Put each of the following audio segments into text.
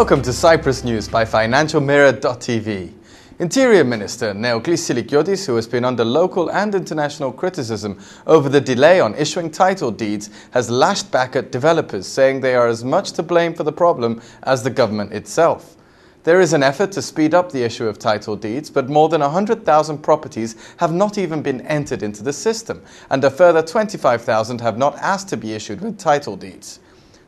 Welcome to Cyprus News by FinancialMirror.tv. Interior Minister Neoklis Silikiotis, who has been under local and international criticism over the delay on issuing title deeds, has lashed back at developers, saying they are as much to blame for the problem as the government itself. There is an effort to speed up the issue of title deeds, but more than 100,000 properties have not even been entered into the system, and a further 25,000 have not asked to be issued with title deeds.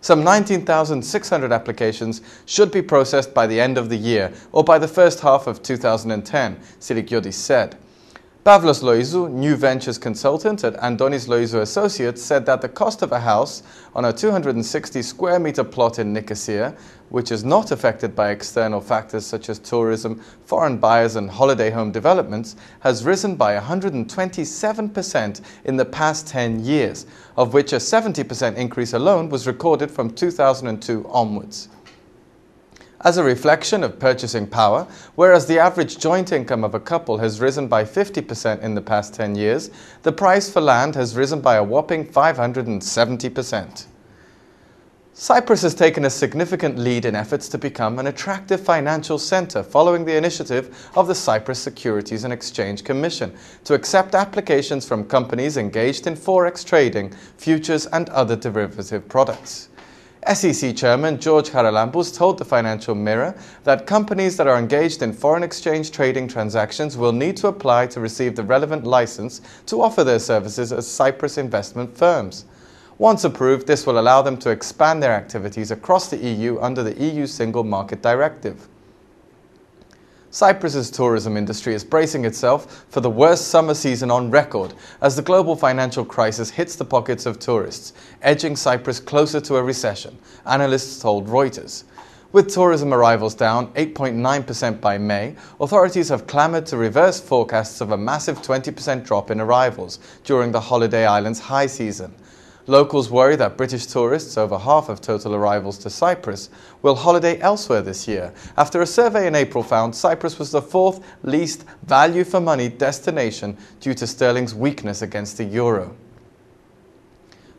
Some 19,600 applications should be processed by the end of the year or by the first half of 2010, Silikiotis said. Pavlos Loizou, new ventures consultant at Andonis Loizou Associates, said that the cost of a house on a 260 square meter plot in Nicosia, which is not affected by external factors such as tourism, foreign buyers and holiday home developments, has risen by 127% in the past 10 years, of which a 70% increase alone was recorded from 2002 onwards. As a reflection of purchasing power, whereas the average joint income of a couple has risen by 50% in the past 10 years, the price for land has risen by a whopping 570%. Cyprus has taken a significant lead in efforts to become an attractive financial centre following the initiative of the Cyprus Securities and Exchange Commission to accept applications from companies engaged in forex trading, futures and other derivative products. SEC Chairman George Haralambous told the Financial Mirror that companies that are engaged in foreign exchange trading transactions will need to apply to receive the relevant license to offer their services as Cyprus investment firms. Once approved, this will allow them to expand their activities across the EU under the EU Single Market Directive. Cyprus's tourism industry is bracing itself for the worst summer season on record as the global financial crisis hits the pockets of tourists, edging Cyprus closer to a recession, analysts told Reuters. With tourism arrivals down 8.9% by May, authorities have clamoured to reverse forecasts of a massive 20% drop in arrivals during the holiday island's high season. Locals worry that British tourists, over half of total arrivals to Cyprus, will holiday elsewhere this year, after a survey in April found Cyprus was the fourth least value-for-money destination due to sterling's weakness against the euro.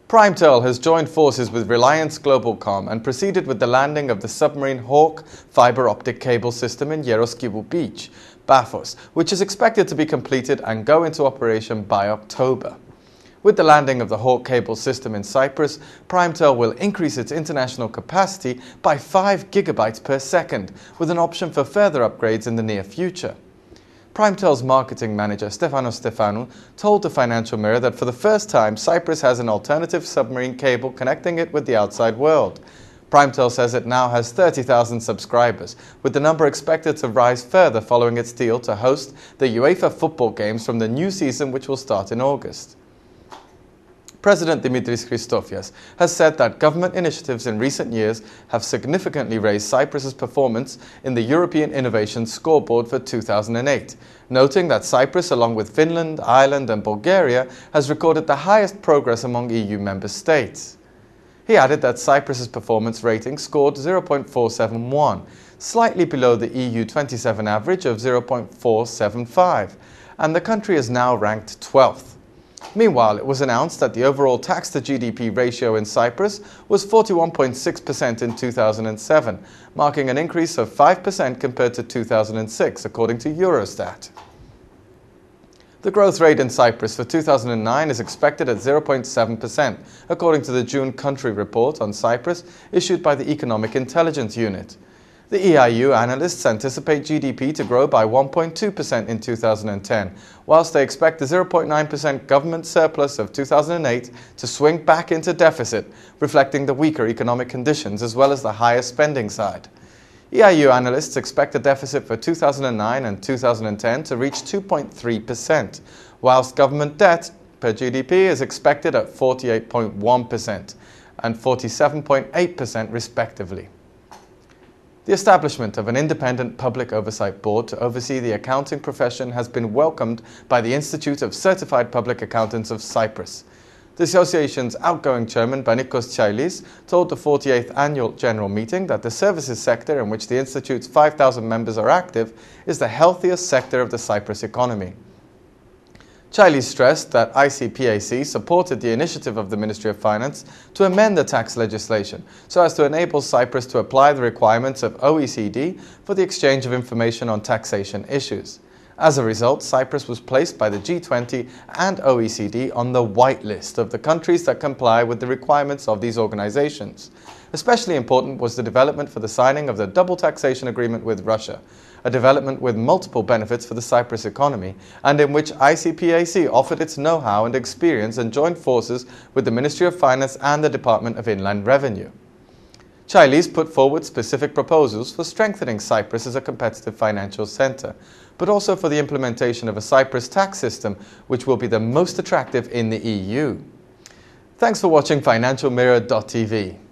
PrimeTel has joined forces with Reliance Globalcom and proceeded with the landing of the submarine Hawk fibre optic cable system in Yeroskivu Beach, Paphos, which is expected to be completed and go into operation by October. With the landing of the Hawk cable system in Cyprus, PrimeTel will increase its international capacity by 5 gigabytes per second, with an option for further upgrades in the near future. PrimeTel's marketing manager, Stefanos Stefanou, told the Financial Mirror that for the first time, Cyprus has an alternative submarine cable connecting it with the outside world. PrimeTel says it now has 30,000 subscribers, with the number expected to rise further following its deal to host the UEFA football games from the new season, which will start in August. President Dimitris Christofias has said that government initiatives in recent years have significantly raised Cyprus's performance in the European Innovation Scoreboard for 2008, noting that Cyprus, along with Finland, Ireland and Bulgaria, has recorded the highest progress among EU member states. He added that Cyprus's performance rating scored 0.471, slightly below the EU 27 average of 0.475, and the country is now ranked 12th. Meanwhile, it was announced that the overall tax-to-GDP ratio in Cyprus was 41.6% in 2007, marking an increase of 5% compared to 2006, according to Eurostat. The growth rate in Cyprus for 2009 is expected at 0.7%, according to the June country report on Cyprus issued by the Economic Intelligence Unit. The EIU analysts anticipate GDP to grow by 1.2% in 2010, whilst they expect the 0.9% government surplus of 2008 to swing back into deficit, reflecting the weaker economic conditions as well as the higher spending side. EIU analysts expect the deficit for 2009 and 2010 to reach 2.3%, whilst government debt per GDP is expected at 48.1% and 47.8% respectively. The establishment of an independent public oversight board to oversee the accounting profession has been welcomed by the Institute of Certified Public Accountants of Cyprus. The association's outgoing chairman, Panikos Tsailis, told the 48th Annual General Meeting that the services sector, in which the Institute's 5,000 members are active, is the healthiest sector of the Cyprus economy. Chiley stressed that ICPAC supported the initiative of the Ministry of Finance to amend the tax legislation so as to enable Cyprus to apply the requirements of OECD for the exchange of information on taxation issues. As a result, Cyprus was placed by the G20 and OECD on the white list of the countries that comply with the requirements of these organizations. Especially important was the development for the signing of the double taxation agreement with Russia, a development with multiple benefits for the Cyprus economy, and in which ICPAC offered its know-how and experience and joined forces with the Ministry of Finance and the Department of Inland Revenue. Chiley's put forward specific proposals for strengthening Cyprus as a competitive financial centre, but also for the implementation of a Cyprus tax system which will be the most attractive in the EU. Thanks for watching FinancialMirror.tv.